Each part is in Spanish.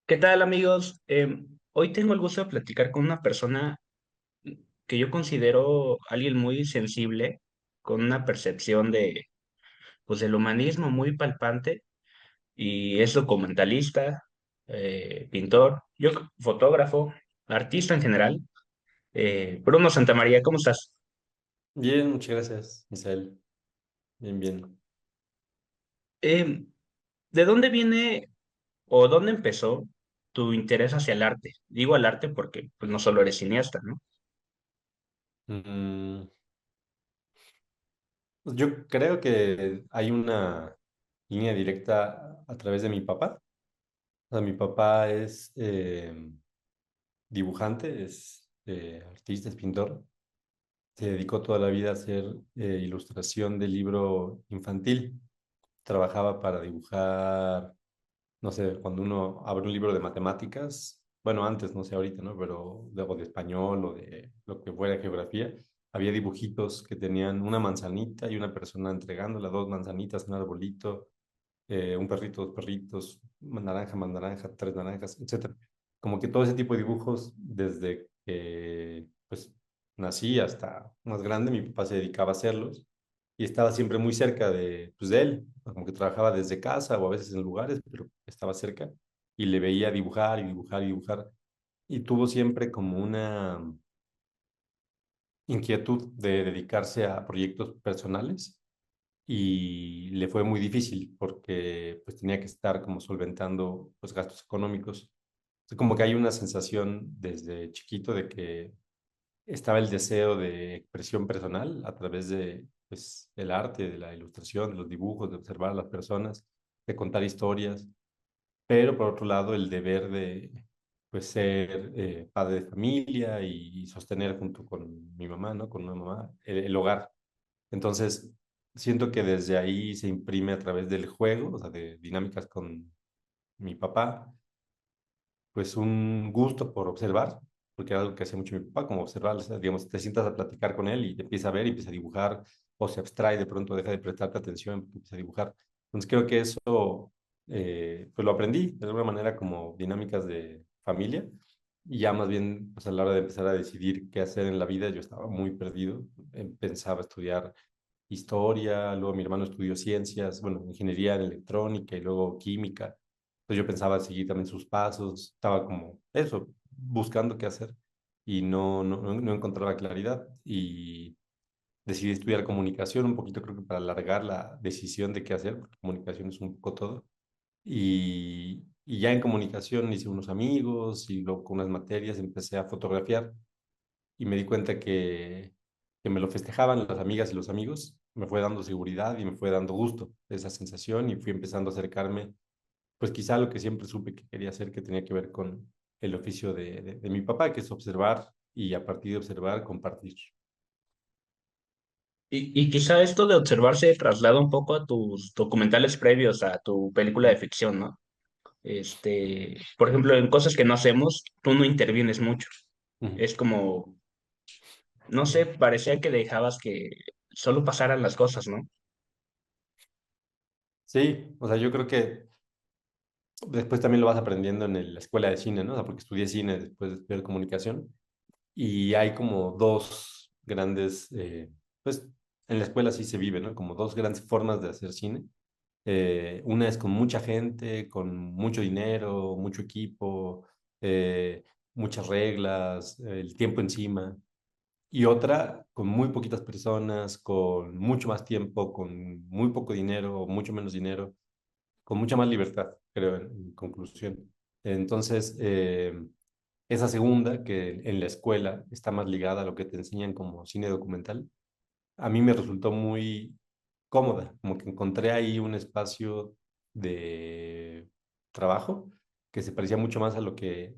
¿Qué tal, amigos? Hoy tengo el gusto de platicar con una persona que yo considero alguien muy sensible, con una percepción pues, del humanismo muy palpante, y es documentalista, pintor, fotógrafo, artista en general. Bruno Santamaría, ¿cómo estás? Bien, muchas gracias, Misael. Bien, bien. Eh, ¿De dónde viene o dónde empezó tu interés hacia el arte? Digo el arte porque pues, no solo eres cineasta, ¿no? Mm, pues yo creo que hay una línea directa a través de mi papá. O sea, mi papá es dibujante, es artista, es pintor. Se dedicó toda la vida a hacer ilustración de libro infantil. Trabajaba para dibujar, no sé, cuando uno abre un libro de matemáticas, bueno, antes, no sé ahorita, ¿no? Pero o de español o de lo que fuera geografía, había dibujitos que tenían una manzanita y una persona entregándola, dos manzanitas, un arbolito, un perrito, dos perritos, naranja, más naranja, tres naranjas, etcétera. Como que todo ese tipo de dibujos, desde que pues nací hasta más grande, mi papá se dedicaba a hacerlos y estaba siempre muy cerca pues, de él, como que trabajaba desde casa o a veces en lugares, pero estaba cerca y le veía dibujar y dibujar y dibujar. Y tuvo siempre como una inquietud de dedicarse a proyectos personales y le fue muy difícil porque pues tenía que estar como solventando los gastos económicos. Entonces, como que hay una sensación desde chiquito de que estaba el deseo de expresión personal a través de pues, el arte, de la ilustración, de los dibujos, de observar a las personas, de contar historias, pero por otro lado el deber de pues, ser padre de familia y sostener junto con mi mamá, ¿no? Con una mamá, el hogar. Entonces, siento que desde ahí se imprime a través del juego, o sea, de dinámicas con mi papá, pues un gusto por observar, porque era algo que hacía mucho mi papá, como observar, o sea, digamos, te sientas a platicar con él y te empieza a ver y empieza a dibujar, o se abstrae, de pronto deja de prestarte atención, empieza a dibujar. Entonces, creo que eso, pues lo aprendí de alguna manera como dinámicas de familia. Y ya más bien, pues a la hora de empezar a decidir qué hacer en la vida, yo estaba muy perdido. Pensaba estudiar historia, luego mi hermano estudió ciencias, bueno, ingeniería en electrónica y luego química. Entonces yo pensaba seguir también sus pasos, estaba como eso, buscando qué hacer y no encontraba claridad y decidí estudiar comunicación un poquito, creo que para alargar la decisión de qué hacer, porque comunicación es un poco todo. Y ya en comunicación hice unos amigos y luego con unas materias empecé a fotografiar y me di cuenta que me lo festejaban las amigas y los amigos, me fue dando seguridad y me fue dando gusto esa sensación y fui empezando a acercarme, pues quizá lo que siempre supe que quería hacer, que tenía que ver con el oficio de mi papá, que es observar y a partir de observar compartir. Y quizá esto de observar se traslada un poco a tus documentales previos a tu película de Mm, ficción, ¿no? Por ejemplo, en cosas que no hacemos, tú no intervienes mucho. ujú. Es como, no sé, parecía que dejabas que solo pasaran las cosas, ¿no? Sí, o sea, yo creo que después también lo vas aprendiendo en la escuela de cine, ¿no? O sea, porque estudié cine después de estudiar comunicación y hay como dos grandes, pues en la escuela sí se vive, ¿no? Como dos grandes formas de hacer cine. Una es con mucha gente, con mucho dinero, mucho equipo, muchas reglas, el tiempo encima. Y otra con muy poquitas personas, con mucho más tiempo, con muy poco dinero o mucho menos dinero, con mucha más libertad, creo, en conclusión. Entonces, esa segunda, que en la escuela está más ligada a lo que te enseñan como cine documental, a mí me resultó muy cómoda, como que encontré ahí un espacio de trabajo que se parecía mucho más a lo que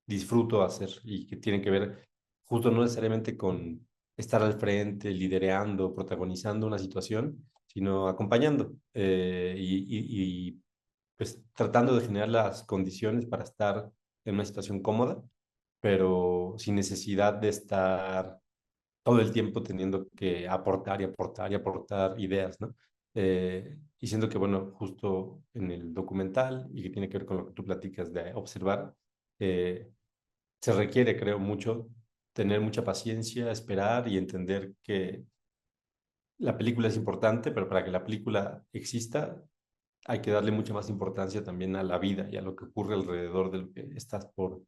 disfruto hacer y que tiene que ver justo no necesariamente con estar al frente, liderando, protagonizando una situación, sino acompañando pues tratando de generar las condiciones para estar en una situación cómoda, pero sin necesidad de estar todo el tiempo teniendo que aportar y aportar y aportar ideas, ¿no? Y siento que, bueno, justo en el documental y que tiene que ver con lo que tú platicas de observar, eh, se requiere, creo, mucho tener mucha paciencia, esperar y entender que la película es importante, pero para que la película exista hay que darle mucha más importancia también a la vida y a lo que ocurre alrededor de lo que estás por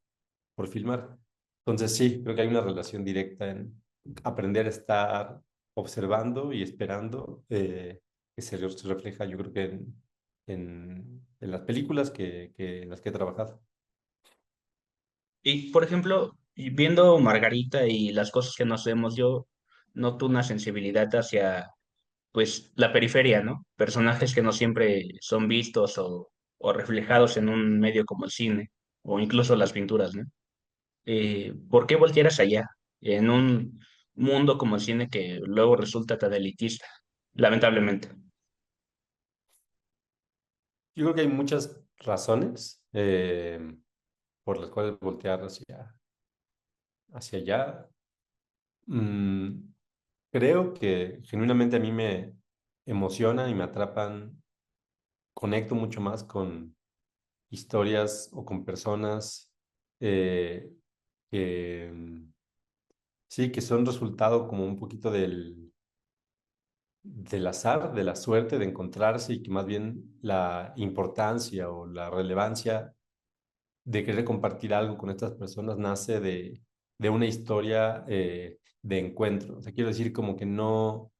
filmar. Entonces sí, creo que hay una relación directa en aprender a estar observando y esperando, que se refleja yo creo que en las películas en las que he trabajado. Y, por ejemplo, y viendo Margarita y las cosas que nos vemos, yo noto una sensibilidad hacia, pues, la periferia, ¿no? Personajes que no siempre son vistos o reflejados en un medio como el cine o incluso las pinturas, ¿no? ¿Por qué voltearas allá, en un mundo como el cine que luego resulta tan elitista, lamentablemente? Yo creo que hay muchas razones por las cuales voltear hacia allá. Mm, creo que genuinamente a mí me emocionan y me atrapan, conecto mucho más con historias o con personas eh, que sí, que son resultado como un poquito del azar, de la suerte de encontrarse y que más bien la importancia o la relevancia de querer compartir algo con estas personas nace de una historia de encuentro. O sea, quiero decir como que no,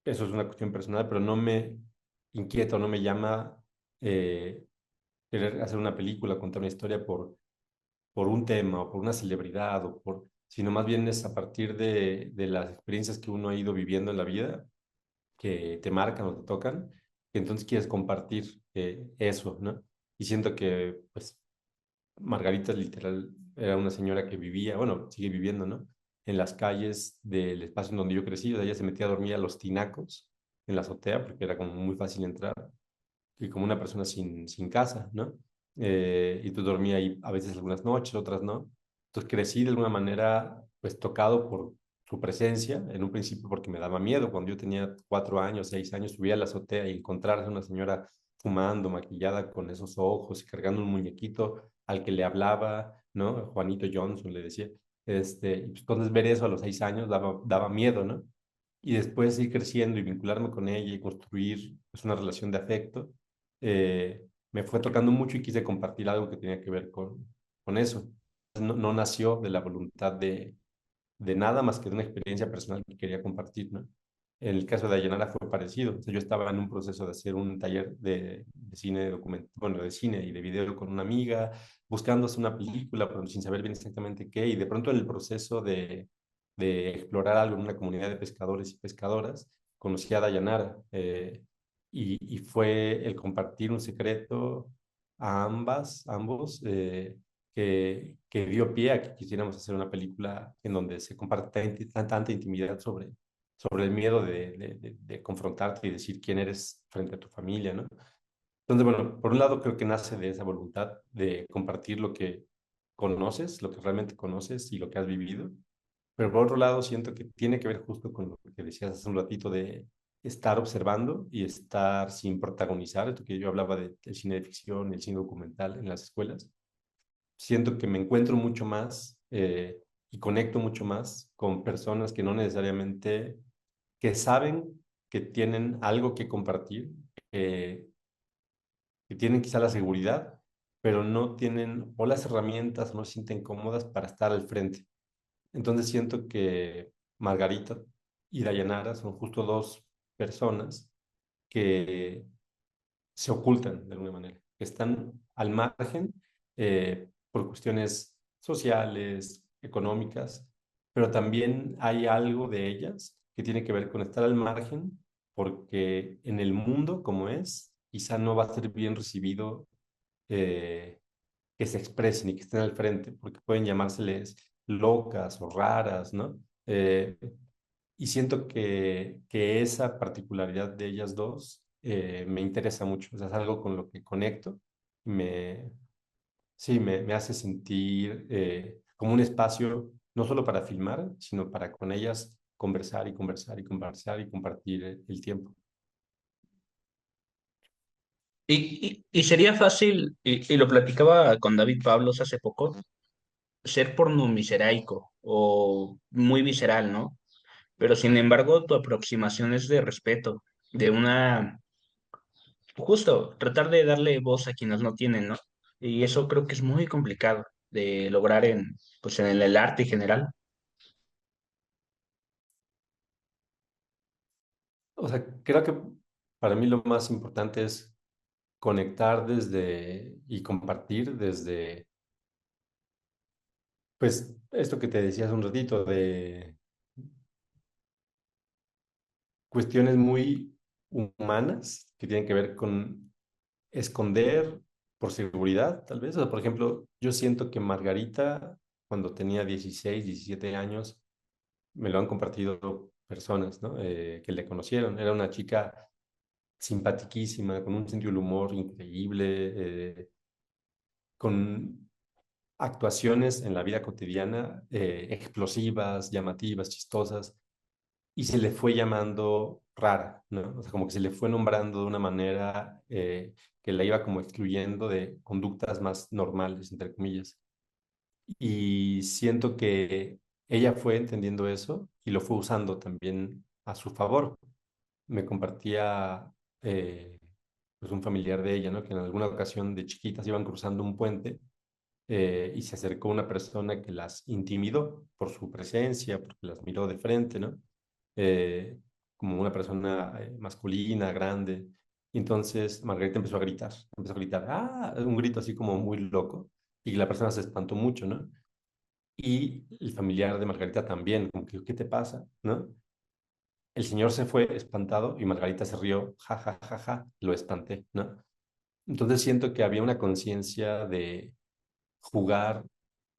eso es una cuestión personal, pero no me inquieta o no me llama eh, querer hacer una película, contar una historia por un tema o por una celebridad sino más bien es a partir de las experiencias que uno ha ido viviendo en la vida, que te marcan o te tocan, que entonces quieres compartir eso, ¿no? Y siento que, pues, Margarita literal era una señora que vivía, bueno, sigue viviendo, ¿no? En las calles del espacio en donde yo crecí, o sea, ella se metía a dormir a los tinacos en la azotea porque era como muy fácil entrar y como una persona sin casa, ¿no? Y tú dormías ahí a veces algunas noches, otras no. Entonces crecí de alguna manera, pues tocado por su presencia, en un principio porque me daba miedo. Cuando yo tenía 4 años, 6 años, subía a la azotea y encontrarse una señora fumando, maquillada con esos ojos y cargando un muñequito al que le hablaba, ¿no? Juanito Johnson le decía. Y pues, entonces ver eso a los 6 años daba miedo, ¿no? Y después ir creciendo y vincularme con ella y construir pues, una relación de afecto, me fue tocando mucho y quise compartir algo que tenía que ver con eso. No, no nació de la voluntad de nada más que de una experiencia personal que quería compartir, ¿no? En el caso de Ayanara fue parecido. O sea, yo estaba en un proceso de hacer un taller de cine bueno, de cine y de video con una amiga, buscando hacer una película, pero sin saber bien exactamente qué, y de pronto en el proceso de explorar algo en una comunidad de pescadores y pescadoras, conocí a Dayanara, y fue el compartir un secreto a ambos, que dio pie a que quisiéramos hacer una película en donde se comparte tanta intimidad sobre el miedo de confrontarte y decir quién eres frente a tu familia, ¿no? Entonces, bueno, por un lado creo que nace de esa voluntad de compartir lo que conoces, lo que realmente conoces y lo que has vivido, pero por otro lado siento que tiene que ver justo con lo que decías hace un ratito de estar observando y estar sin protagonizar, esto que yo hablaba del cine de ficción, el cine documental en las escuelas. Siento que me encuentro mucho más y conecto mucho más con personas que no necesariamente, que saben que tienen algo que compartir, eh, que tienen quizá la seguridad, pero no tienen o las herramientas o no se sienten cómodas para estar al frente. Entonces siento que Margarita y Dayanara son justo dos personas que se ocultan de alguna manera, que están al margen por cuestiones sociales, económicas, pero también hay algo de ellas que tiene que ver con estar al margen porque en el mundo como es, quizá no va a ser bien recibido eh, que se expresen y que estén al frente, porque pueden llamárseles locas o raras, ¿no? Y siento que esa particularidad de ellas dos me interesa mucho, o sea, es algo con lo que conecto, me, sí, me hace sentir como un espacio no solo para filmar, sino para con ellas conversar y conversar y conversar y compartir el tiempo. Y sería fácil, y lo platicaba con David Pablos hace poco, ser pornomiséraico o muy visceral, ¿no? Pero sin embargo, tu aproximación es de respeto, de una, justo, tratar de darle voz a quienes no tienen, ¿no? Y eso creo que es muy complicado de lograr en, pues en el arte en general. O sea, creo que para mí lo más importante es conectar desde y compartir desde, pues, esto que te decía hace un ratito, de cuestiones muy humanas que tienen que ver con esconder por seguridad, tal vez. O sea, por ejemplo, yo siento que Margarita, cuando tenía 16 17 años, me lo han compartido personas, ¿no? Que le conocieron. Era una chica simpatiquísima, con un sentido del humor increíble, con actuaciones en la vida cotidiana explosivas, llamativas, chistosas, y se le fue llamando rara, ¿no? O sea, como que se le fue nombrando de una manera que la iba como excluyendo de conductas más normales, entre comillas. Y siento que ella fue entendiendo eso y lo fue usando también a su favor. Me compartía pues un familiar de ella, ¿no? Que en alguna ocasión de chiquitas iban cruzando un puente y se acercó una persona que las intimidó por su presencia, porque las miró de frente, ¿no? Como una persona masculina, grande. Entonces Margarita empezó a gritar, ah, un grito así como muy loco, y la persona se espantó mucho, ¿no? Y el familiar de Margarita también, como que, ¿qué te pasa? ¿No? El señor se fue espantado y Margarita se rió, ja, ja, ja, ja, lo espanté, ¿no? Entonces siento que había una conciencia de jugar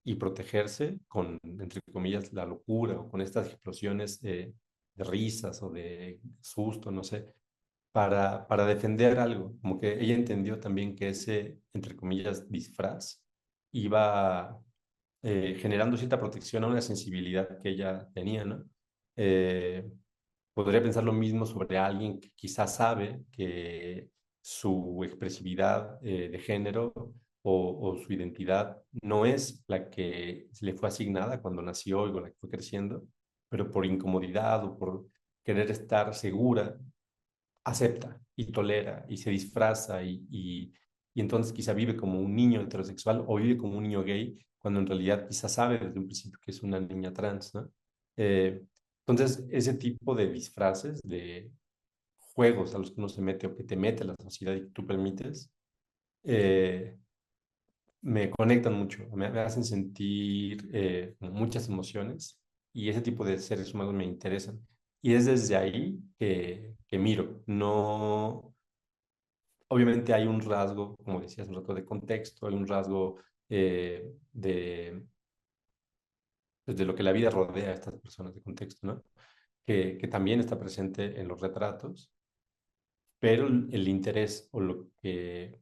y protegerse con, entre comillas, la locura o con estas explosiones de risas o de susto, no sé, para defender algo. Como que ella entendió también que ese, entre comillas, disfraz iba generando cierta protección a una sensibilidad que ella tenía, ¿no? Eh, Podría pensar lo mismo sobre alguien que quizás sabe que su expresividad de género o su identidad no es la que se le fue asignada cuando nació y con la que fue creciendo, pero por incomodidad o por querer estar segura, acepta y tolera y se disfraza y entonces quizá vive como un niño heterosexual o vive como un niño gay cuando en realidad quizá sabe desde un principio que es una niña trans, ¿no? Eh, entonces, ese tipo de disfraces, de juegos a los que uno se mete o que te mete la sociedad y que tú permites, eh, me conectan mucho, me hacen sentir muchas emociones y ese tipo de seres humanos me interesan. Y es desde ahí que miro. No, obviamente hay un rasgo, como decías un rato, de contexto, hay un rasgo pues, de lo que la vida rodea a estas personas de contexto, ¿no? Que también está presente en los retratos, pero el interés o lo que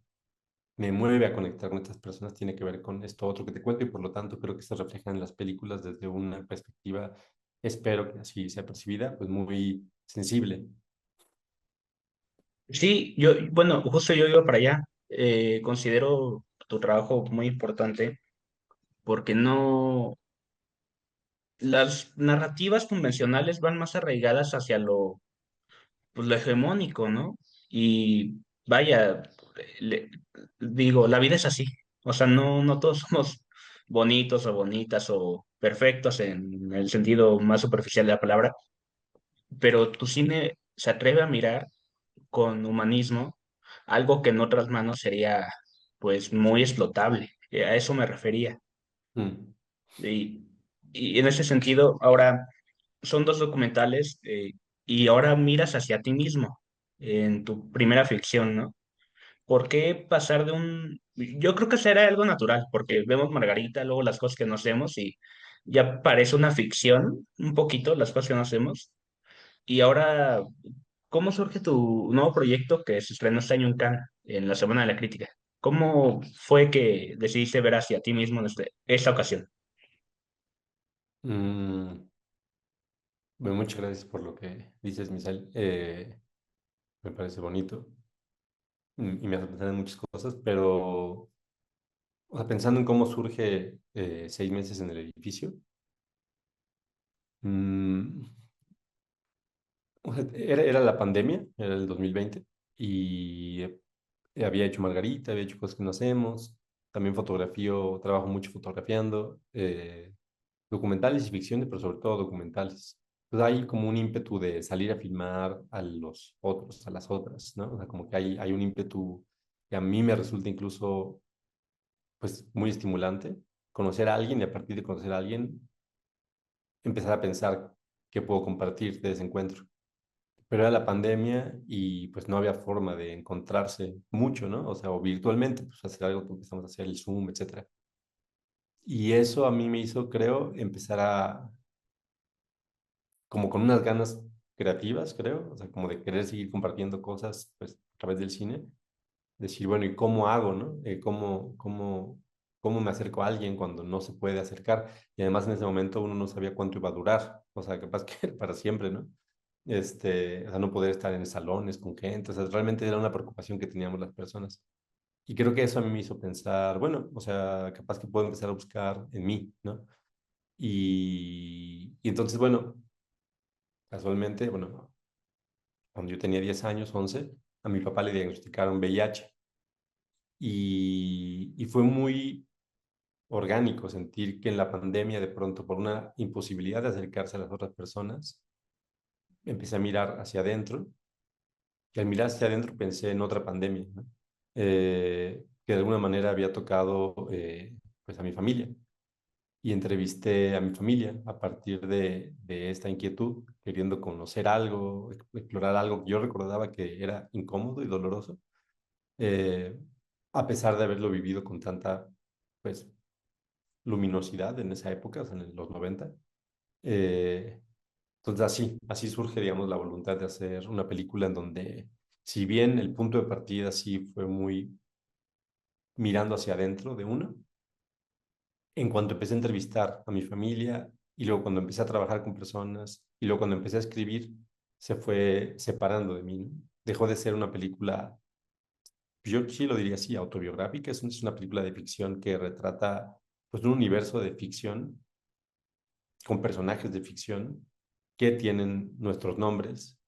me mueve a conectar con estas personas tiene que ver con esto otro que te cuento y por lo tanto creo que se refleja en las películas desde una perspectiva, espero que así sea percibida, pues muy sensible. Sí, yo, bueno, justo yo iba para allá. Considero tu trabajo muy importante porque no, las narrativas convencionales van más arraigadas hacia lo, pues, lo hegemónico, ¿no? Y vaya, le- digo, la vida es así. O sea, no todos somos bonitos o bonitas o perfectos en el sentido más superficial de la palabra, pero tu cine se atreve a mirar con humanismo algo que en otras manos sería pues muy explotable. A eso me refería. Mm, Y, y en ese sentido, ahora son dos documentales y ahora miras hacia ti mismo en tu primera ficción, ¿no? ¿Por qué pasar de un... Yo creo que será algo natural, porque vemos Margarita, luego las cosas que no hacemos y ya parece una ficción, un poquito las cosas que no hacemos. Y ahora, ¿cómo surge tu nuevo proyecto que se estrenó este año en Cannes, en la Semana de la Crítica? ¿Cómo fue que decidiste ver hacia ti mismo en esta ocasión? mm, bueno, muchas gracias por lo que dices, Misael. Me parece bonito. y me hace pensar en muchas cosas, pero, o sea, pensando en cómo surge 6 meses en el edificio, mm, o sea, era la pandemia, era el 2020, y había hecho Margarita, había hecho cosas que no hacemos, también fotografío, trabajo mucho fotografiando, documentales y ficciones, pero sobre todo documentales. Entonces hay como un ímpetu de salir a filmar a los otros, a las otras, ¿no? O sea, como que hay un ímpetu que a mí me resulta incluso, pues, muy estimulante, conocer a alguien y a partir de conocer a alguien, empezar a pensar qué puedo compartir de ese encuentro. Pero era la pandemia y pues no había forma de encontrarse mucho, ¿no? O sea, o virtualmente, pues hacer algo que empezamos a hacer, el Zoom, etcétera. Y eso a mí me hizo, creo, empezar a, como con unas ganas creativas, creo, o sea, como de querer seguir compartiendo cosas, pues, a través del cine, decir, bueno, ¿y cómo hago, no? ¿Cómo me acerco a alguien cuando no se puede acercar? Y además en ese momento uno no sabía cuánto iba a durar, o sea, capaz que era para siempre, ¿no? O sea, no poder estar en salones con gente, o sea, realmente era una preocupación que teníamos las personas. Y creo que eso a mí me hizo pensar, bueno, o sea, capaz que puedo empezar a buscar en mí, ¿no? Y entonces, bueno, casualmente, bueno, cuando yo tenía 10 años, 11, a mi papá le diagnosticaron VIH. Y fue muy orgánico sentir que en la pandemia, de pronto, por una imposibilidad de acercarse a las otras personas, empecé a mirar hacia adentro. Y al mirar hacia adentro pensé en otra pandemia, ¿no? Que de alguna manera había tocado pues a mi familia. Y entrevisté a mi familia a partir de esta inquietud, queriendo conocer algo, explorar algo que yo recordaba que era incómodo y doloroso, eh, a pesar de haberlo vivido con tanta, pues, luminosidad en esa época, o sea, en los 90. Eh, entonces así surge, digamos, la voluntad de hacer una película en donde, si bien el punto de partida sí fue muy mirando hacia adentro de uno, en cuanto empecé a entrevistar a mi familia y luego cuando empecé a trabajar con personas y luego cuando empecé a escribir, se fue separando de mí, ¿no? Dejó de ser una película, yo sí lo diría así, autobiográfica, es una película de ficción que retrata pues un universo de ficción con personajes de ficción que tienen nuestros nombres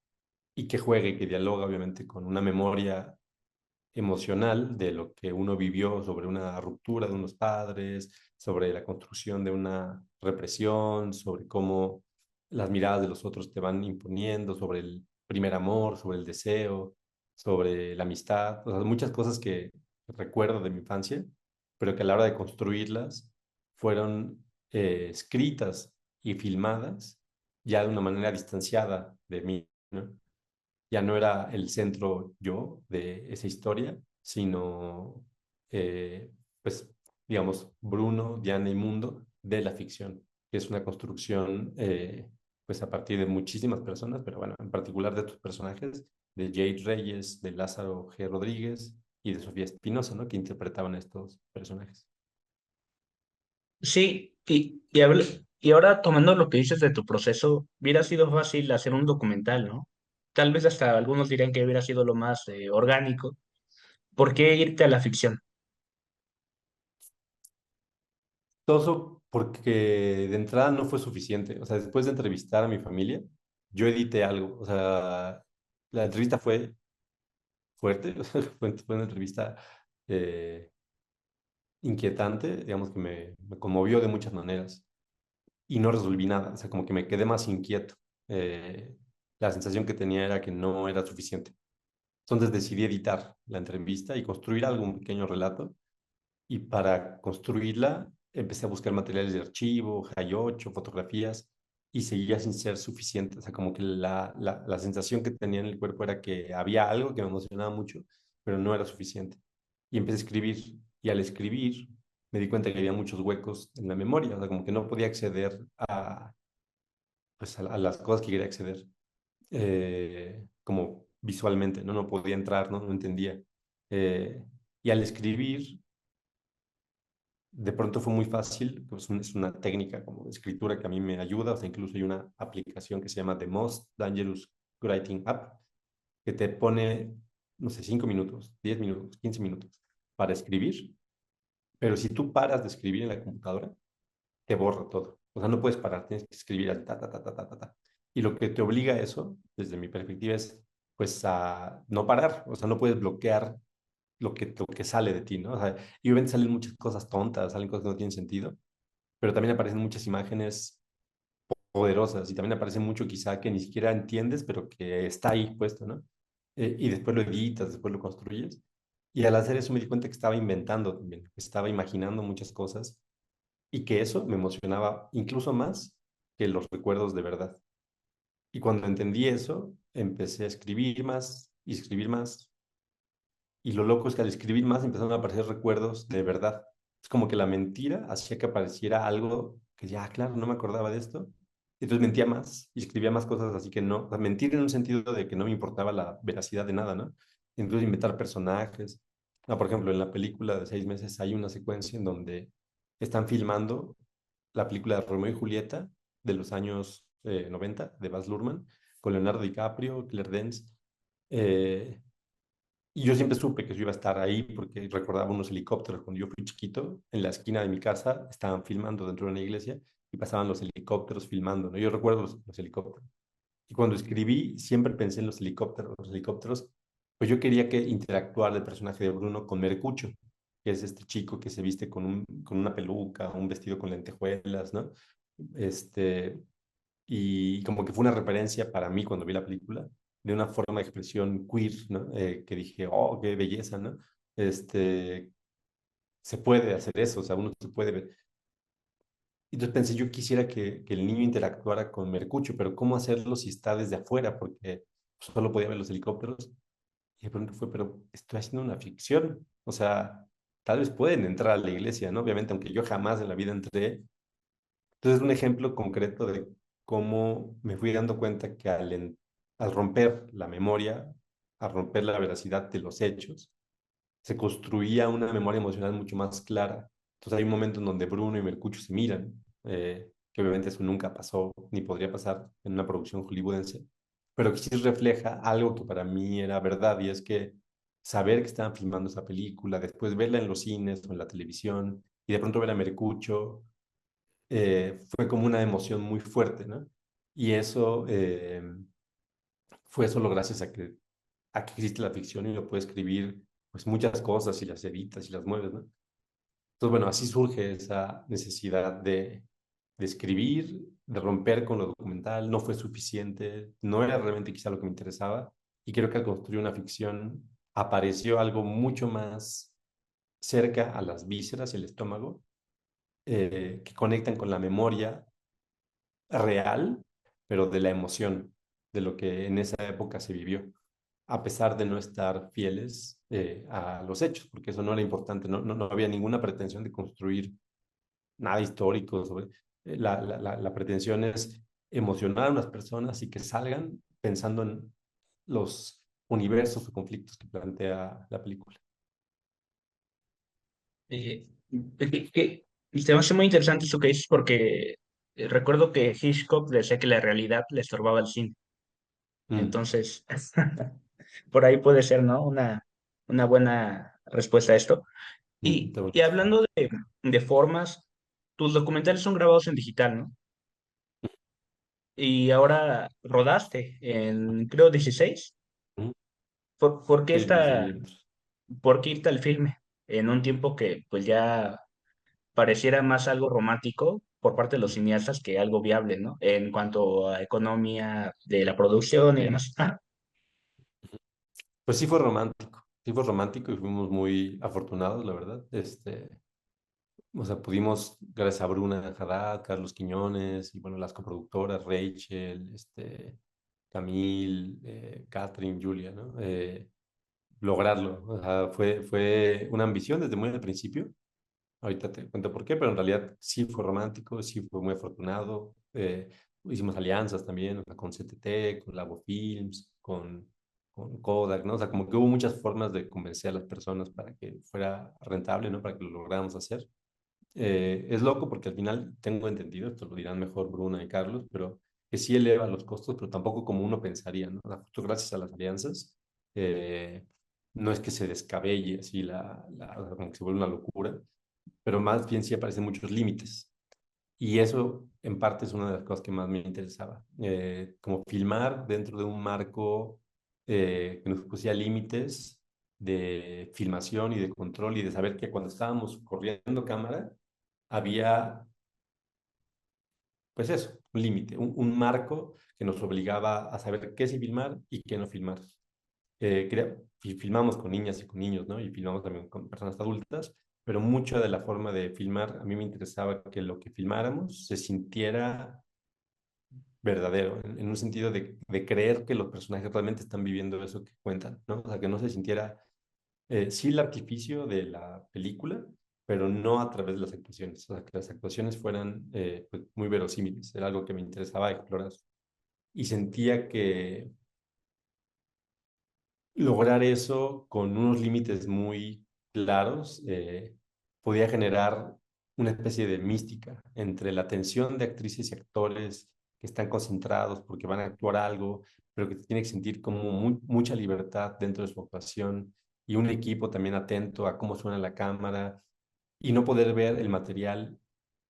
y que juegue y que dialoga obviamente con una memoria emocional de lo que uno vivió sobre una ruptura de unos padres, sobre la construcción de una represión, sobre cómo las miradas de los otros te van imponiendo, sobre el primer amor, sobre el deseo, sobre la amistad, o sea, muchas cosas que recuerdo de mi infancia, pero que a la hora de construirlas fueron escritas y filmadas ya de una manera distanciada de mí, ¿no? Ya no era el centro yo de esa historia, sino, eh, pues, digamos, Bruno, Diana y Mundo de la ficción, que es una construcción, pues, a partir de muchísimas personas, pero bueno, en particular de estos personajes, de Jade Reyes, de Lázaro G. Rodríguez y de Sofía Espinosa, ¿no? Que interpretaban a estos personajes. Sí, y ahora tomando lo que dices de tu proceso, hubiera sido fácil hacer un documental, ¿no? Tal vez hasta algunos dirían que hubiera sido lo más orgánico. ¿Por qué irte a la ficción? Todo eso porque de entrada no fue suficiente. O sea, después de entrevistar a mi familia, yo edité algo. O sea, la entrevista fue fuerte, o sea, fue una entrevista eh, inquietante, digamos que me conmovió de muchas maneras y no resolví nada, o sea, como que me quedé más inquieto. Eh, la sensación que tenía era que no era suficiente. Entonces decidí editar la entrevista y construir algo, un pequeño relato, y para construirla empecé a buscar materiales de archivo, Hay 8, fotografías, y seguía sin ser suficiente. O sea, como que la sensación que tenía en el cuerpo era que había algo que me emocionaba mucho, pero no era suficiente. Y empecé a escribir, y al escribir me di cuenta que había muchos huecos en la memoria, o sea, como que no podía acceder a, pues, a las cosas que quería acceder, como visualmente, ¿no? No podía entrar, ¿no? No entendía. Eh, y al escribir de pronto fue muy fácil, pues es una técnica como de escritura que a mí me ayuda, o sea, incluso hay una aplicación que se llama The Most Dangerous Writing App, que te pone no sé, 5 minutos, 10 minutos, 15 minutos para escribir, pero si tú paras de escribir en la computadora, te borra todo. O sea, no puedes parar, tienes que escribir al ta, ta, ta, ta, ta, ta, ta. Y lo que te obliga a eso, desde mi perspectiva, es pues a no parar. O sea, no puedes bloquear lo que sale de ti, ¿no? O sea, y obviamente salen muchas cosas tontas, salen cosas que no tienen sentido, pero también aparecen muchas imágenes poderosas y también aparece mucho quizá que ni siquiera entiendes, pero que está ahí puesto, ¿no? Y después lo editas, después lo construyes. Y al hacer eso me di cuenta que estaba inventando también, que estaba imaginando muchas cosas y que eso me emocionaba incluso más que los recuerdos de verdad. Y cuando entendí eso, empecé a escribir más y escribir más. Y lo loco es que al escribir más empezaron a aparecer recuerdos de verdad. Es como que la mentira hacía que apareciera algo que ya, claro, no me acordaba de esto. Entonces mentía más y escribía más cosas así que no. O sea, mentir en un sentido de que no me importaba la veracidad de nada, ¿no? Incluso inventar personajes. No, por ejemplo, en la película de 6 meses hay una secuencia en donde están filmando la película de Romeo y Julieta de los años 90 de Baz Luhrmann con Leonardo DiCaprio, Claire Danes. Eh, y yo siempre supe que yo iba a estar ahí porque recordaba unos helicópteros cuando yo fui chiquito. En la esquina de mi casa estaban filmando dentro de una iglesia y pasaban los helicópteros filmando, ¿no? Yo recuerdo los helicópteros. Y cuando escribí, siempre pensé en los helicópteros. Los helicópteros, pues yo quería que interactuara el personaje de Bruno con Mercucho, que es este chico que se viste con una peluca, un vestido con lentejuelas, ¿no? Este, y como que fue una referencia para mí cuando vi la película de una forma de expresión queer, ¿no? Que dije, oh, qué belleza, ¿no? Este, se puede hacer eso, o sea, uno se puede ver. Entonces pensé, yo quisiera que el niño interactuara con Mercucho, pero ¿cómo hacerlo si está desde afuera? Porque solo podía ver los helicópteros. Y de pronto fue, pero estoy haciendo una ficción. O sea, tal vez pueden entrar a la iglesia, ¿no? Obviamente, aunque yo jamás en la vida entré. Entonces, un ejemplo concreto de cómo me fui dando cuenta que al romper la memoria, al romper la veracidad de los hechos, se construía una memoria emocional mucho más clara. Entonces hay un momento en donde Bruno y Mercucho se miran, que obviamente eso nunca pasó ni podría pasar en una producción hollywoodense, pero que sí refleja algo que para mí era verdad y es que saber que estaban filmando esa película, después verla en los cines o en la televisión y de pronto ver a Mercucho, fue como una emoción muy fuerte, ¿no? Y eso fue solo gracias a que existe la ficción y lo puede escribir pues muchas cosas y las editas y las mueves, ¿no? Entonces, bueno, así surge esa necesidad de escribir, de romper con lo documental, no fue suficiente, no era realmente quizá lo que me interesaba y creo que al construir una ficción apareció algo mucho más cerca a las vísceras y el estómago, que conectan con la memoria real, pero de la emoción, de lo que en esa época se vivió, a pesar de no estar fieles a los hechos, porque eso no era importante, no había ninguna pretensión de construir nada histórico sobre... la pretensión es emocionar a unas personas y que salgan pensando en los universos o conflictos que plantea la película. Eh, y se me hace muy interesante eso que dices porque recuerdo que Hitchcock decía que la realidad le estorbaba al cine. Mm, Entonces, por ahí puede ser, ¿no? Una buena respuesta a esto. está Y bonito. hablando de formas, tus documentales son grabados en digital, ¿no? Y ahora rodaste en, creo, 16. Mm, ¿Por qué sí, 16 milímetros. por qué irte al filme en un tiempo que pues ya pareciera más algo romántico por parte de los cineastas que algo viable, ¿no? En cuanto a economía de la producción y demás. Pues sí fue romántico y fuimos muy afortunados, la verdad. O sea, pudimos, gracias a Bruna Haddad, Carlos Quiñones y bueno, las coproductoras, Rachel, Camille, Catherine, Julia, ¿no? Lograrlo. O sea, fue una ambición desde muy al principio. Ahorita te cuento por qué, pero en realidad sí fue romántico, sí fue muy afortunado. Hicimos alianzas también, o sea, con CTT, con Labo Films, con Kodak, ¿no? O sea, como que hubo muchas formas de convencer a las personas para que fuera rentable, ¿no? Para que lo lográramos hacer. Es loco porque al final tengo entendido, esto lo dirán mejor Bruna y Carlos, pero que sí eleva los costos, pero tampoco como uno pensaría, ¿no? O sea, justo gracias a las alianzas, eh, no es que se descabelle así o sea, como que se vuelve una locura, pero más bien sí aparecen muchos límites. Y eso, en parte, es una de las cosas que más me interesaba. Como filmar dentro de un marco que nos pusiera límites de filmación y de control y de saber que cuando estábamos corriendo cámara, había, pues eso, un límite, un marco que nos obligaba a saber qué sí filmar y qué no filmar. Filmamos con niñas y con niños, ¿no? Y filmamos también con personas adultas, pero mucho de la forma de filmar, a mí me interesaba que lo que filmáramos se sintiera verdadero, en un sentido de creer que los personajes realmente están viviendo eso que cuentan, ¿no? O sea, que no se sintiera, sí el artificio de la película, pero no a través de las actuaciones, o sea, que las actuaciones fueran pues, muy verosímiles, era algo que me interesaba explorar. Y sentía que lograr eso con unos límites muy claros podía generar una especie de mística entre la atención de actrices y actores que están concentrados porque van a actuar algo, pero que tiene que sentir como mucha libertad dentro de su actuación y un equipo también atento a cómo suena la cámara y no poder ver el material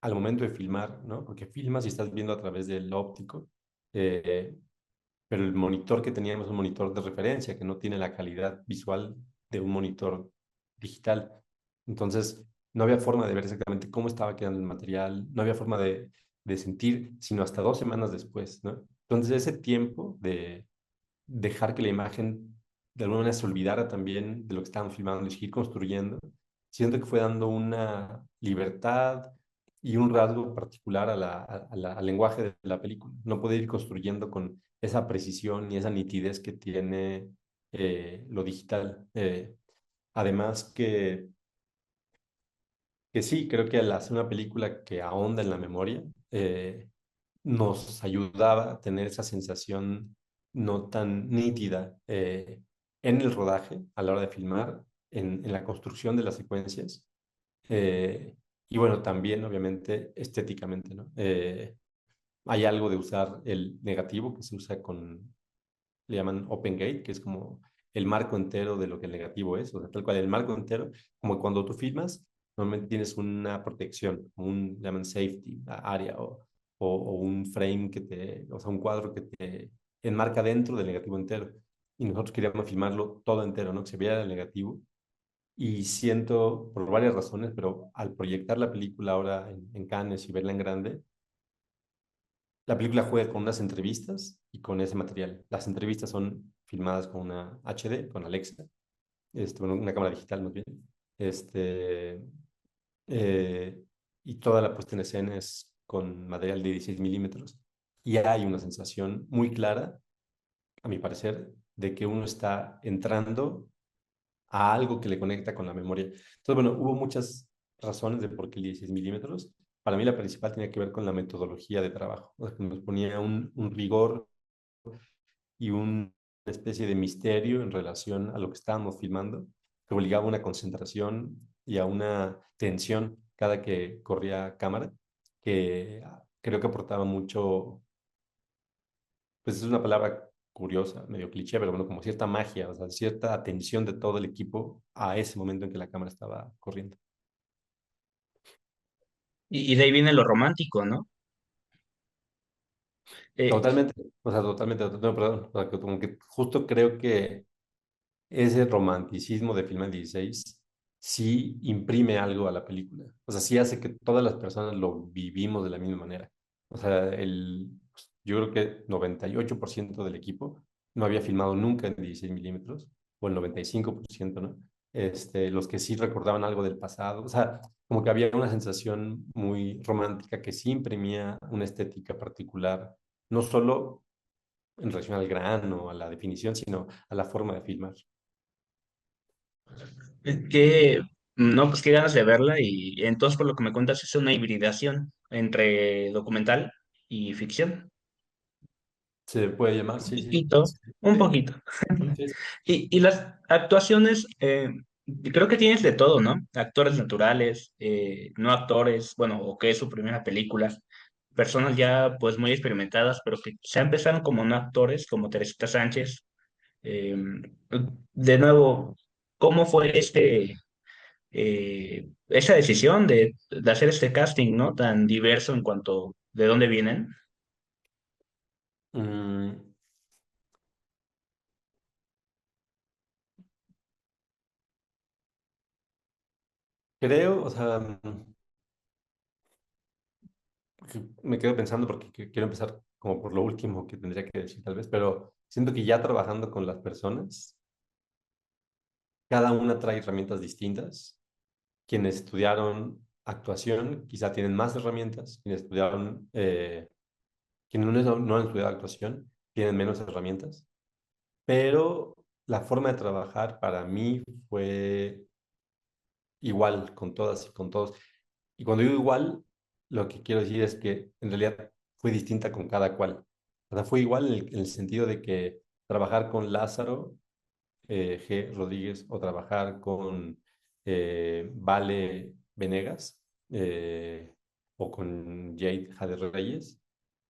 al momento de filmar, ¿no? Porque filmas y estás viendo a través del óptico. eh, pero el monitor que teníamos es un monitor de referencia que no tiene la calidad visual de un monitor digital. Entonces, no había forma de ver exactamente cómo estaba quedando el material, no había forma de sentir, sino hasta 2 semanas después, ¿no? Entonces, ese tiempo de dejar que la imagen de alguna manera se olvidara también de lo que estábamos filmando y seguir construyendo, siento que fue dando una libertad y un rasgo particular al lenguaje de la película. No poder ir construyendo con esa precisión y esa nitidez que tiene lo digital. Además que sí, creo que al hacer una película que ahonda en la memoria, nos ayudaba a tener esa sensación no tan nítida en el rodaje, a la hora de filmar, en la construcción de las secuencias. eh, y bueno, también obviamente estéticamente, ¿no? Hay algo de usar el negativo que se usa le llaman open gate, que es como el marco entero de lo que el negativo es, o sea, tal cual el marco entero, como cuando tú filmas, normalmente tienes una protección, le llaman safety área o un frame o sea, un cuadro que te enmarca dentro del negativo entero. Y nosotros queríamos filmarlo todo entero, ¿no? Que se viera el negativo. Y siento, por varias razones, pero al proyectar la película ahora en Cannes y verla en grande, la película juega con unas entrevistas y con ese material. Las entrevistas son filmadas con una HD, con Alexa, bueno, una cámara digital más bien. Este, eh, y toda la puesta en escena es con material de 16 milímetros. Y hay una sensación muy clara, a mi parecer, de que uno está entrando a algo que le conecta con la memoria. Entonces, bueno, hubo muchas razones de por qué el 16 milímetros. Para mí la principal tenía que ver con la metodología de trabajo, o sea, que nos ponía un rigor y una especie de misterio en relación a lo que estábamos filmando, que obligaba a una concentración y a una tensión cada que corría cámara, que creo que aportaba mucho, pues es una palabra curiosa, medio cliché, pero bueno, como cierta magia, o sea, cierta atención de todo el equipo a ese momento en que la cámara estaba corriendo. Y de ahí viene lo romántico, ¿no? Eh, Totalmente, o sea, totalmente, no, perdón, o sea, que como que justo creo que ese romanticismo de Film en 16 sí imprime algo a la película. O sea, sí hace que todas las personas lo vivimos de la misma manera. O sea, yo creo que 98% del equipo no había filmado nunca en 16 milímetros, o el 95%, ¿no? Los que sí recordaban algo del pasado. O sea, como que había una sensación muy romántica que sí imprimía una estética particular, no solo en relación al grano, a la definición, sino a la forma de filmar. que, no, pues qué ganas de verla y entonces por lo que me cuentas es una hibridación entre documental y ficción. Se puede llamar, Un sí, sí. poquito, un Sí, poquito. sí, sí. Y las actuaciones, creo que tienes de todo, ¿no? Actores naturales, no actores, bueno, o que es su primera película, personas ya pues muy experimentadas, pero que se empezaron como no actores, como Teresita Sánchez. Eh, de nuevo. ¿Cómo fue esa decisión de hacer este casting, ¿no? Tan diverso en cuanto de dónde vienen? Mm, creo, o sea, me quedo pensando porque quiero empezar como por lo último que tendría que decir tal vez, pero siento que ya trabajando con las personas, cada una trae herramientas distintas. Quienes estudiaron actuación quizá tienen más herramientas, quienes estudiaron, quienes no han estudiado actuación tienen menos herramientas, pero la forma de trabajar para mí fue igual con todas y con todos. Y cuando digo igual, lo que quiero decir es que en realidad fue distinta con cada cual. O sea, fue igual en el sentido de que trabajar con Lázaro G. Rodríguez o trabajar con Vale Venegas o con Jade Jade Reyes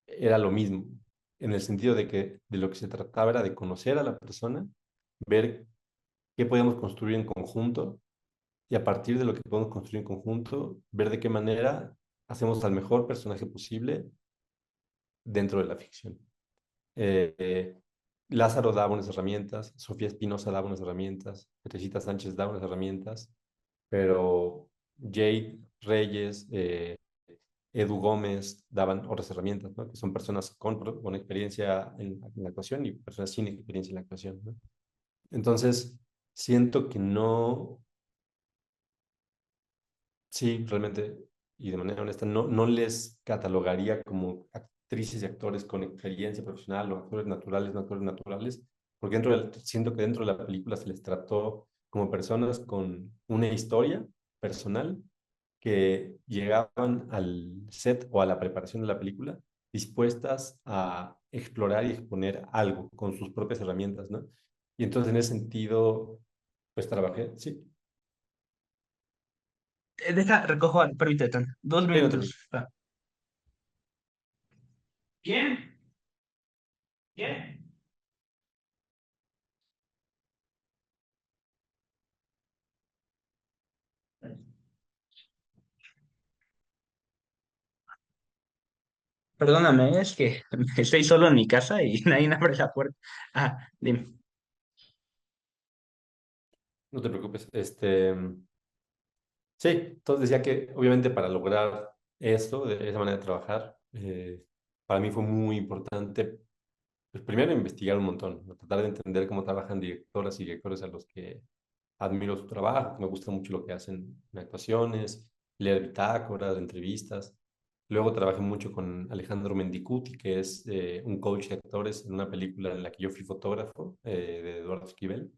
era lo mismo, en el sentido de que de lo que se trataba era de conocer a la persona, ver qué podíamos construir en conjunto y a partir de lo que podemos construir en conjunto, ver de qué manera hacemos al mejor personaje posible dentro de la ficción. Eh, eh, Lázaro daba unas herramientas, Sofía Espinosa daba unas herramientas, Teresita Sánchez daba unas herramientas, pero Jade Reyes, Edu Gómez daban otras herramientas, ¿no? Que son personas con experiencia en la actuación y personas sin experiencia en la actuación, ¿no? Entonces, siento que no, sí, realmente, y de manera honesta, no les catalogaría como actrices y actores con experiencia profesional o actores naturales, no actores naturales, porque siento que dentro de la película se les trató como personas con una historia personal que llegaban al set o a la preparación de la película dispuestas a explorar y exponer algo con sus propias herramientas, ¿no? Y entonces en ese sentido, pues trabajé, sí, Recojo, permítete, 2 minutos. sí, Va. ¿Quién? ¿Quién? Perdóname, es que estoy solo en mi casa y nadie me abre la puerta. Ah, dime. no te preocupes. Sí, entonces decía que obviamente para lograr esto, de esa manera de trabajar, para mí fue muy importante, pues primero investigar un montón, ¿no? Tratar de entender cómo trabajan directoras y directores a los que admiro su trabajo, me gusta mucho lo que hacen en actuaciones, leer bitácoras, entrevistas. Luego trabajé mucho con Alejandro Mendicuti, que es un coach de actores en una película en la que yo fui fotógrafo, de Eduardo Esquivel,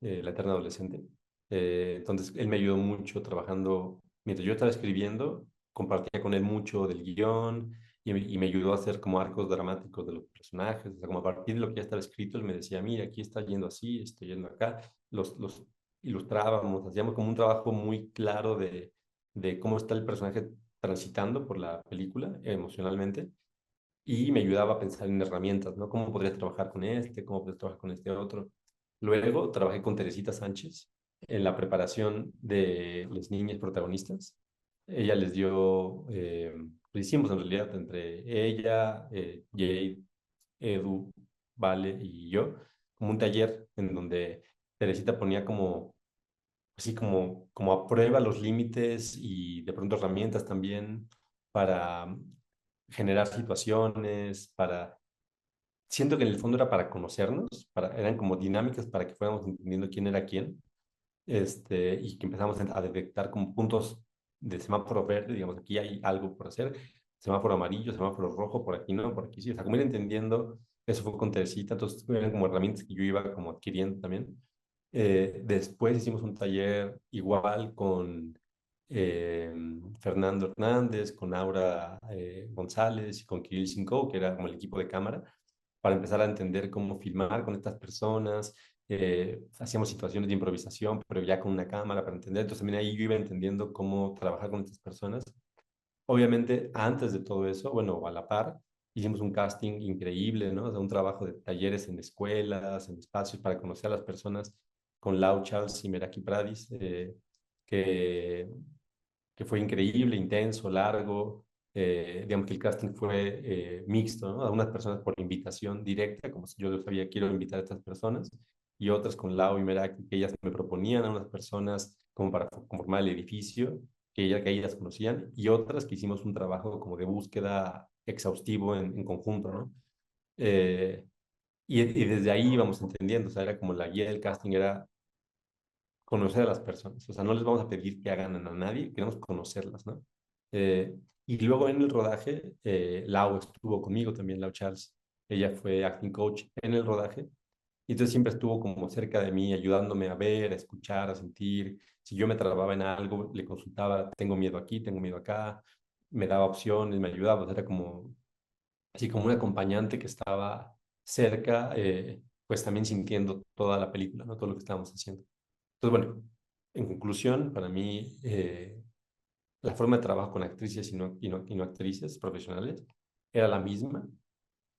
La Eterna Adolescente. Entonces, él me ayudó mucho trabajando, mientras yo estaba escribiendo, compartía con él mucho del guión y me ayudó a hacer como arcos dramáticos de los personajes, o sea, como a partir de lo que ya estaba escrito, él me decía, mira, aquí está yendo así, estoy yendo acá, los ilustrábamos, hacíamos como un trabajo muy claro de cómo está el personaje transitando por la película emocionalmente y me ayudaba a pensar en herramientas, ¿no? ¿Cómo podrías trabajar con este? ¿Cómo podrías trabajar con este otro? Luego trabajé con Teresita Sánchez en la preparación de las niñas protagonistas. Ella les dio, pues hicimos en realidad entre ella, Jade, Edu, Vale y yo, como un taller en donde Teresita ponía como, así como a prueba los límites y de pronto herramientas también para generar situaciones, para siento que en el fondo era para conocernos, eran como dinámicas para que fuéramos entendiendo quién era quién, y que empezamos a detectar como puntos de semáforo verde, digamos, aquí hay algo por hacer, semáforo amarillo, semáforo rojo, por aquí no, por aquí sí, o sea, como ir entendiendo, eso fue con Teresita, entonces eran como herramientas que yo iba como adquiriendo también. Después hicimos un taller igual con eh, Fernando Hernández, con Aura González y con Kirill Cinco, que era como el equipo de cámara, para empezar a entender cómo filmar con estas personas. Hacíamos situaciones de improvisación, pero ya con una cámara para entender. Entonces también ahí yo iba entendiendo cómo trabajar con estas personas. Obviamente, antes de todo eso, bueno, a la par, hicimos un casting increíble, ¿no? O sea, un trabajo de talleres en escuelas, en espacios para conocer a las personas con Lau Charles y Meraki Pradis, que, que fue increíble, intenso, largo. Digamos que el casting fue mixto, ¿no? Algunas personas por invitación directa, como si yo sabía quiero invitar a estas personas, y otras con Lau y Meraki, que ellas me proponían a unas personas como para conformar el edificio, que ellas conocían, y otras que hicimos un trabajo como de búsqueda exhaustivo en conjunto, ¿no? Eh, y desde ahí íbamos entendiendo, o sea, era como la guía del casting, era conocer a las personas. O sea, no les vamos a pedir que hagan a nadie, queremos conocerlas, ¿no? Eh, y luego en el rodaje, Lau estuvo conmigo también, Lau Charles. Ella fue acting coach en el rodaje. Y entonces siempre estuvo como cerca de mí, ayudándome a ver, a escuchar, a sentir. Si yo me trababa en algo, le consultaba, tengo miedo aquí, tengo miedo acá. Me daba opciones, me ayudaba. O sea, era como, así como un acompañante que estaba cerca, pues también sintiendo toda la película, ¿no? Todo lo que estábamos haciendo. Entonces, bueno, en conclusión, para mí, la forma de trabajo con actrices y no actrices profesionales era la misma,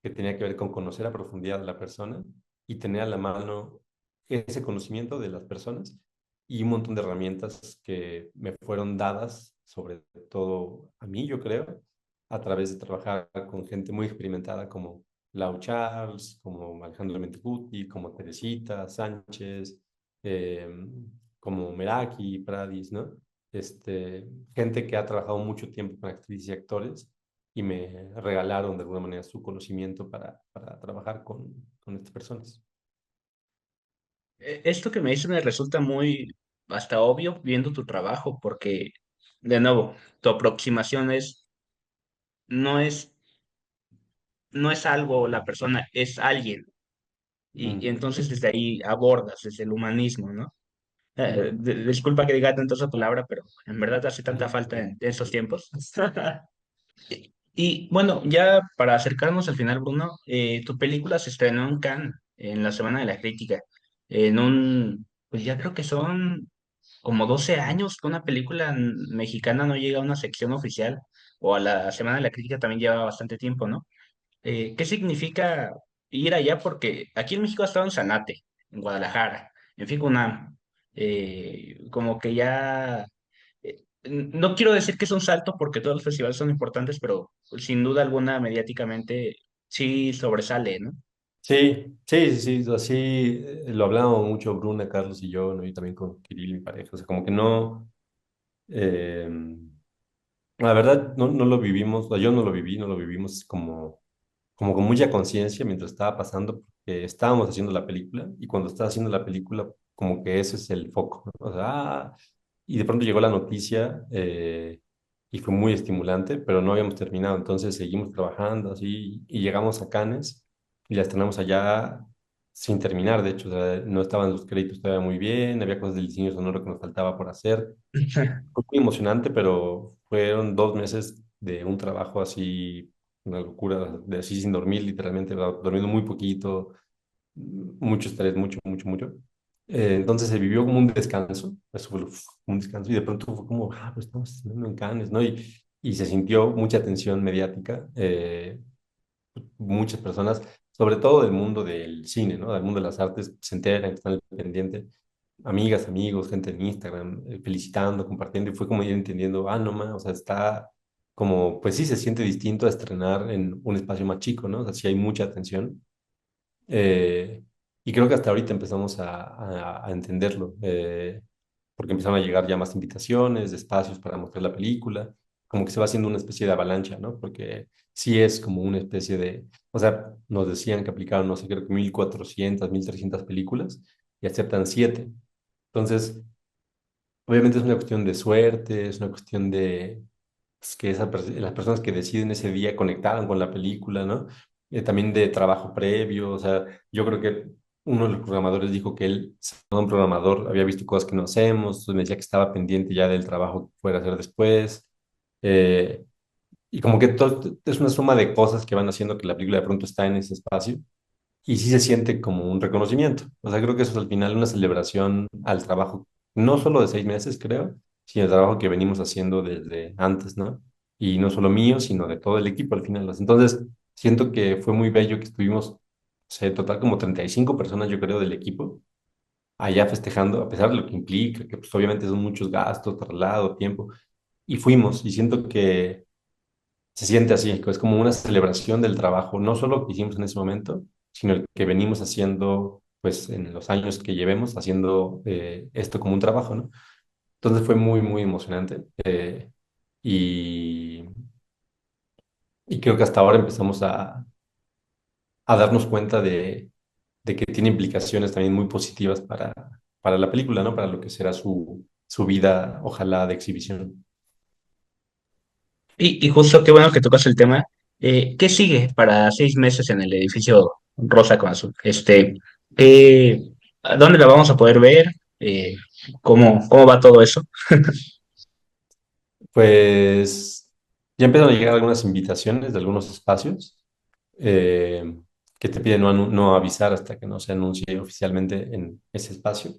que tenía que ver con conocer a profundidad a la persona y tener a la mano ese conocimiento de las personas y un montón de herramientas que me fueron dadas, sobre todo a mí, yo creo, a través de trabajar con gente muy experimentada como Lau Charles, como Alejandro Mendicuti, como Teresita Sánchez, eh, como Meraki, Pradis, ¿no? Gente que ha trabajado mucho tiempo con actrices y actores y me regalaron de alguna manera su conocimiento para trabajar con estas personas. Esto que me dices me resulta muy hasta obvio viendo tu trabajo, porque, de nuevo, tu aproximación no es, no es algo la persona, es alguien. Y Mm, entonces desde ahí abordas, desde el humanismo, ¿no? mm, Disculpa que diga tanto esa palabra, pero en verdad hace tanta mm, falta en estos tiempos. Y bueno, ya para acercarnos al final, Bruno, tu película se estrenó en Cannes en la Semana de la Crítica, pues ya creo que son como 12 años que una película mexicana no llega a una sección oficial, o a la Semana de la Crítica también lleva bastante tiempo, ¿no? ¿Qué significa ir allá? Porque aquí en México ha estado en Zanate, en Guadalajara, en FICUNAM, como que ya, no quiero decir que es un salto porque todos los festivales son importantes, pero sin duda alguna mediáticamente sí sobresale, ¿no? sí, sí, sí, sí, así lo hablábamos mucho Bruna, Carlos y yo, ¿no? Y también con Kirill, mi pareja. O sea, como que no, eh, la verdad, no lo vivimos, o yo no lo viví, no lo vivimos como con mucha conciencia mientras estaba pasando, porque estábamos haciendo la película y cuando estás haciendo la película, como que ese es el foco, ¿no? O sea, y de pronto llegó la noticia y fue muy estimulante, pero no habíamos terminado, entonces seguimos trabajando así y llegamos a Cannes y la estrenamos allá sin terminar, de hecho, o sea, no estaban los créditos todavía muy bien, había cosas del diseño sonoro que nos faltaba por hacer. Fue muy emocionante, pero fueron 2 meses de un trabajo así, una locura, de así sin dormir, literalmente, durmiendo muy poquito, mucho estrés, mucho, mucho, mucho. Entonces se vivió como un descanso, eso fue un descanso, y de pronto fue como, pues estamos estrenando en Cannes, ¿no? Y se sintió mucha atención mediática, muchas personas, sobre todo del mundo del cine, ¿no? Del mundo de las artes, se enteran, están al pendiente, amigas, amigos, gente en Instagram, felicitando, compartiendo, y fue como ir entendiendo, no más, o sea, está como, pues sí, se siente distinto a estrenar en un espacio más chico, ¿no? O sea, sí hay mucha atención. Eh, y creo que hasta ahorita empezamos a entenderlo, porque empezaron a llegar ya más invitaciones, de espacios para mostrar la película, como que se va haciendo una especie de avalancha, ¿no? Porque sí es como una especie de, o sea, nos decían que aplicaron, no sé, creo que 1.400 1.300 películas y aceptan 7. Entonces, obviamente es una cuestión de suerte, es una cuestión de pues, que las personas que deciden ese día conectaron con la película, ¿no? También de trabajo previo, o sea, yo creo que uno de los programadores dijo que él, siendo un programador, había visto cosas que no hacemos, entonces me decía que estaba pendiente ya del trabajo que fuera a hacer después, eh, y como que todo es una suma de cosas que van haciendo que la película de pronto está en ese espacio y sí se siente como un reconocimiento. O sea, creo que eso es al final una celebración al trabajo, no solo de 6 meses, creo, sino el trabajo que venimos haciendo desde antes, ¿no? Y no solo mío, sino de todo el equipo al final. Entonces, siento que fue muy bello que estuvimos, o sea, en total como 35 personas, yo creo, del equipo. allá festejando, a pesar de lo que implica, que pues obviamente son muchos gastos, traslado, tiempo, y fuimos, y siento que se siente así, que es como una celebración del trabajo, no solo que hicimos en ese momento, sino el que venimos haciendo, pues en los años que llevemos, haciendo esto como un trabajo, ¿no? Entonces fue muy, muy emocionante. Y, y creo que hasta ahora empezamos a darnos cuenta de que tiene implicaciones también muy positivas para la película, ¿no? Para lo que será su vida, ojalá, de exhibición. Y justo qué bueno que tocas el tema. ¿Qué sigue para 6 meses en el edificio Rosa con Azul? ¿A dónde la vamos a poder ver? ¿Cómo va todo eso? Pues ya empezaron a llegar algunas invitaciones de algunos espacios eh, que te piden no avisar hasta que no se anuncie oficialmente en ese espacio.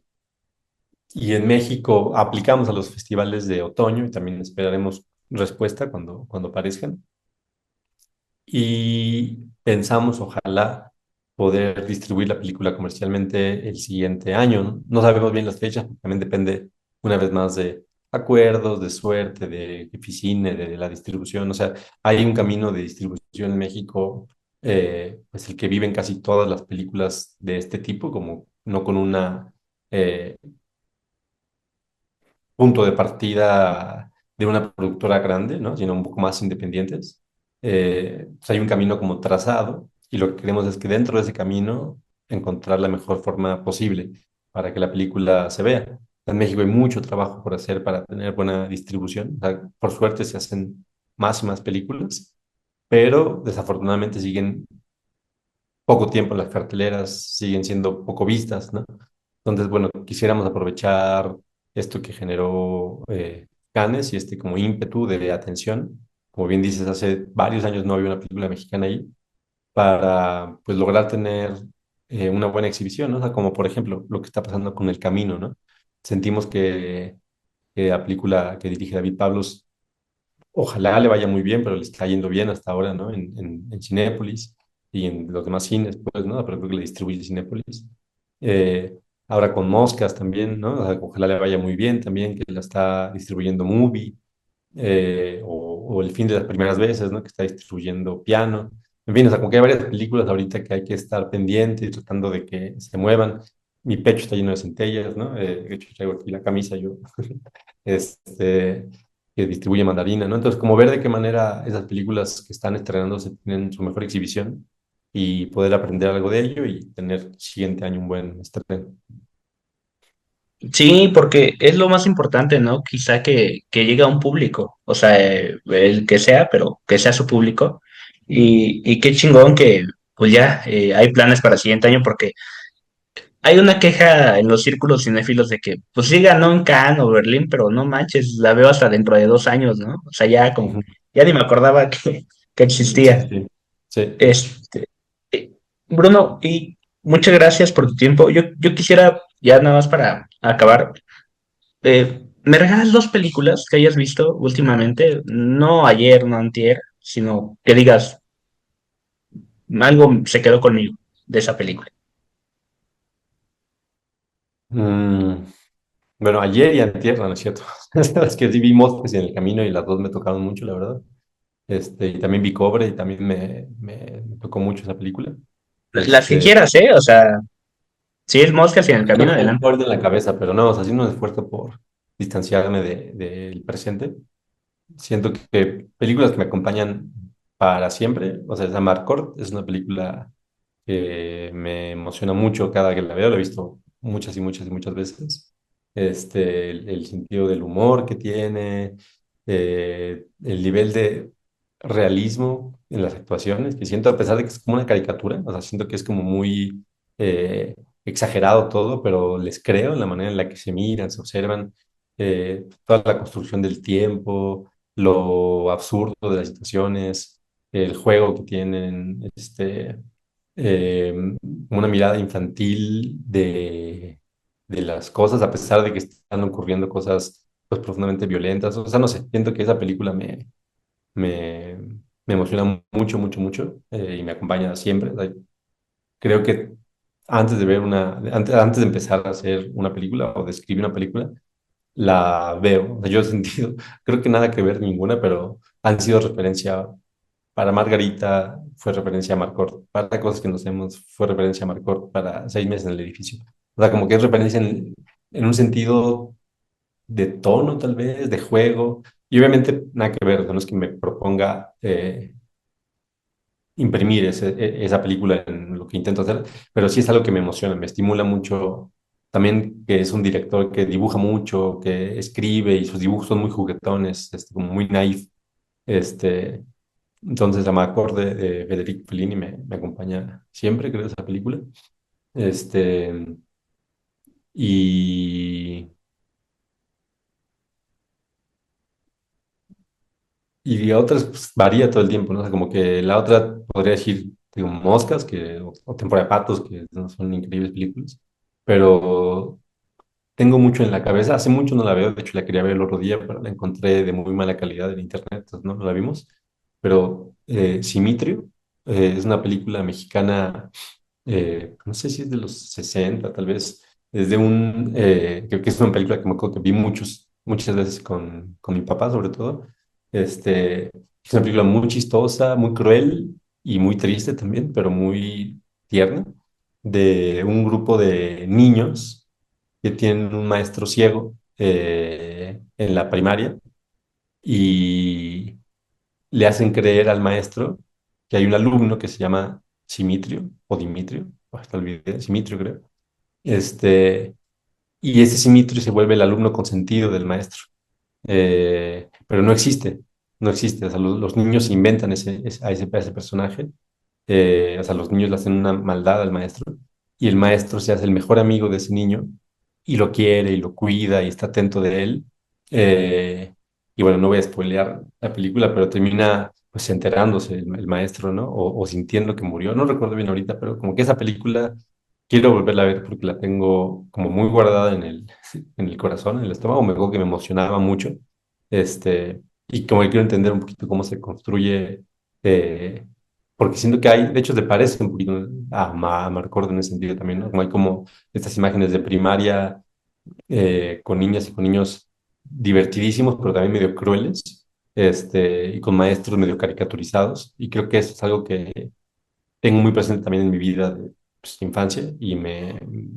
Y en México aplicamos a los festivales de otoño y también esperaremos respuesta cuando aparezcan. Y pensamos, ojalá, poder distribuir la película comercialmente el siguiente año, ¿no? No sabemos bien las fechas, porque también depende una vez más de acuerdos, de suerte, de Eficine, de la distribución. O sea, hay un camino de distribución en México, pues el que viven casi todas las películas de este tipo, como no con una eh, punto de partida de una productora grande, ¿no? Sino un poco más independientes. Pues hay un camino como trazado y lo que queremos es que dentro de ese camino encontrar la mejor forma posible para que la película se vea. En México hay mucho trabajo por hacer para tener buena distribución. O sea, por suerte se hacen más y más películas, pero desafortunadamente siguen poco tiempo en las carteleras, siguen siendo poco vistas, ¿no? Entonces, bueno, quisiéramos aprovechar esto que generó Cannes y este como ímpetu de atención. Como bien dices, hace varios años no había una película mexicana ahí para pues lograr tener una buena exhibición, ¿no? O sea, como por ejemplo lo que está pasando con El Camino, ¿no? Sentimos que la película que dirige David Pablos ojalá le vaya muy bien, pero le está yendo bien hasta ahora, ¿no? En Cinépolis y en los demás cines, pues, ¿no? Pero creo que le distribuye Cinépolis. Eh, ahora con Moscas también, ¿no? O sea, ojalá le vaya muy bien también, que la está distribuyendo Movie, o El fin de las primeras veces, ¿no? Que está distribuyendo Piano. En fin, o sea, como que hay varias películas ahorita que hay que estar pendiente y tratando de que se muevan. Mi pecho está lleno de centellas, ¿no? De hecho, traigo aquí la camisa yo. este, que distribuye Mandarina, ¿no? Entonces, como ver de qué manera esas películas que están estrenándose tienen su mejor exhibición y poder aprender algo de ello y tener siguiente año un buen estreno. Sí, porque es lo más importante, ¿no? Quizá que llegue a un público, o sea, el que sea, pero que sea su público. Y qué chingón que pues ya hay planes para el siguiente año, porque hay una queja en los círculos cinéfilos de que, pues sí ganó en Cannes o Berlín, pero no manches, la veo hasta dentro de 2 años, ¿no? O sea, ya como, Ujú. ya ni me acordaba que Sí, existía. sí, sí. Este, eh, Bruno, y muchas gracias por tu tiempo. Yo quisiera, ya nada más para acabar, ¿me regalas 2 películas que hayas visto últimamente? No ayer, no antier, sino que digas, algo se quedó conmigo de esa película. Mm, bueno, ayer y antier, no es cierto. Es que sí vi Moscas en el camino y las dos me tocaron mucho, la verdad. Y también vi Cobre y también me tocó mucho esa película. Las que Este, quieras, ¿eh? O sea, si es Moscas y en el no camino, tengo adelante. orden en la cabeza, pero no, o sea, haciendo un esfuerzo por distanciarme del presente. Siento que películas que me acompañan para siempre, o sea, Amarcord es una película que me emociona mucho cada que la veo, la he visto muchas y muchas y muchas veces. El sentido del humor que tiene, el nivel de realismo en las actuaciones, que siento a pesar de que es como una caricatura, o sea, siento que es como muy eh, exagerado todo, pero les creo en la manera en la que se miran, se observan, toda la construcción del tiempo, lo absurdo de las situaciones, el juego que tienen, eh, una mirada infantil de las cosas, a pesar de que están ocurriendo cosas pues, profundamente violentas. O sea, no sé, siento que esa película me, me emociona mucho, mucho, mucho y me acompaña siempre. O sea, creo que antes de ver antes de empezar a hacer una película o de escribir una película, la veo. O sea, yo he sentido, creo que nada que ver ninguna, pero han sido referencia para Margarita, fue referencia a Marcor, para cosas que nos hemos, fue referencia a Marcor, para 6 meses en el edificio. O sea, como que es referencia en un sentido de tono, tal vez, de juego, y obviamente nada que ver, o sea, no es que me proponga imprimir esa película en lo que intento hacer, pero sí es algo que me emociona, me estimula mucho. También que es un director que dibuja mucho, que escribe y sus dibujos son muy juguetones, como muy naif. Este, entonces, la Macor de Federico Fellini me acompaña siempre, creo, esa película. Este, y, y a otras pues, varía todo el tiempo, ¿no? O sea, como que la otra podría decir, digo, Moscas, o Temporada de Patos, que no son increíbles películas, pero tengo mucho en la cabeza. Hace mucho no la veo, de hecho la quería ver el otro día, pero la encontré de muy mala calidad en internet, entonces no la vimos. Pero Simitrio es una película mexicana, no sé si es de los 60 tal vez, es de que es una película que me acuerdo que vi muchas veces con mi papá sobre todo. Es una película muy chistosa, muy cruel y muy triste también, pero muy tierna, de un grupo de niños que tienen un maestro ciego en la primaria y le hacen creer al maestro que hay un alumno que se llama Simitrio o Dimitrio, hasta olvidé, Simitrio creo. Y ese Simitrio se vuelve el alumno consentido del maestro. Pero no existe, no existe. O sea, los niños inventan a ese personaje. O sea, los niños le hacen una maldad al maestro y el maestro se hace el mejor amigo de ese niño y lo quiere y lo cuida y está atento de él. Eh, y bueno, no voy a spoilear la película, pero termina pues enterándose el maestro, ¿no? O sintiendo que murió. No recuerdo bien ahorita, pero como que esa película quiero volverla a ver porque la tengo como muy guardada en el corazón, en el estómago. Me acuerdo que me emocionaba mucho. Y como que quiero entender un poquito cómo se construye. Porque siento que hay, de hecho, se parece un poquito a Marcord en ese sentido también, ¿no? Como hay como estas imágenes de primaria con niñas y con niños divertidísimos, pero también medio crueles, y con maestros medio caricaturizados. Y creo que eso es algo que tengo muy presente también en mi vida de pues, infancia y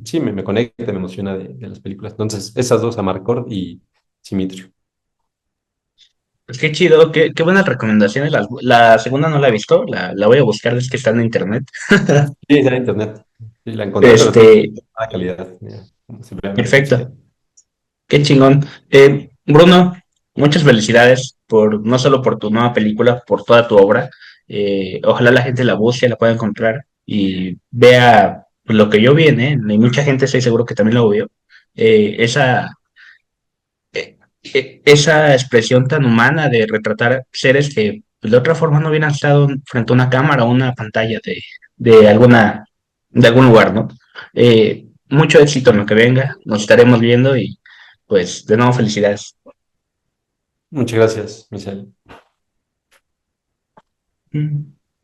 sí, me conecta, me emociona de las películas. Entonces, esas dos, Amarcord y Simitrio. Pues qué chido, qué buenas recomendaciones. La segunda no la he visto, la voy a buscar, es que está en internet. Sí, está en internet. Sí, la encontré, pero sí, Este, mala calidad. Mira, como se ve medio perfecto, pixel. qué chingón. Bruno, muchas felicidades por no solo por tu nueva película, por toda tu obra. Ojalá la gente la busque, la pueda encontrar y vea lo que yo vi, ¿eh? Y mucha gente estoy seguro que también lo vio. Esa esa expresión tan humana de retratar seres que pues, de otra forma no hubieran estado frente a una cámara o una pantalla de alguna, de algún lugar, ¿no? Mucho éxito en lo que venga, nos estaremos viendo y pues de nuevo felicidades. Muchas gracias, Michelle. Mm.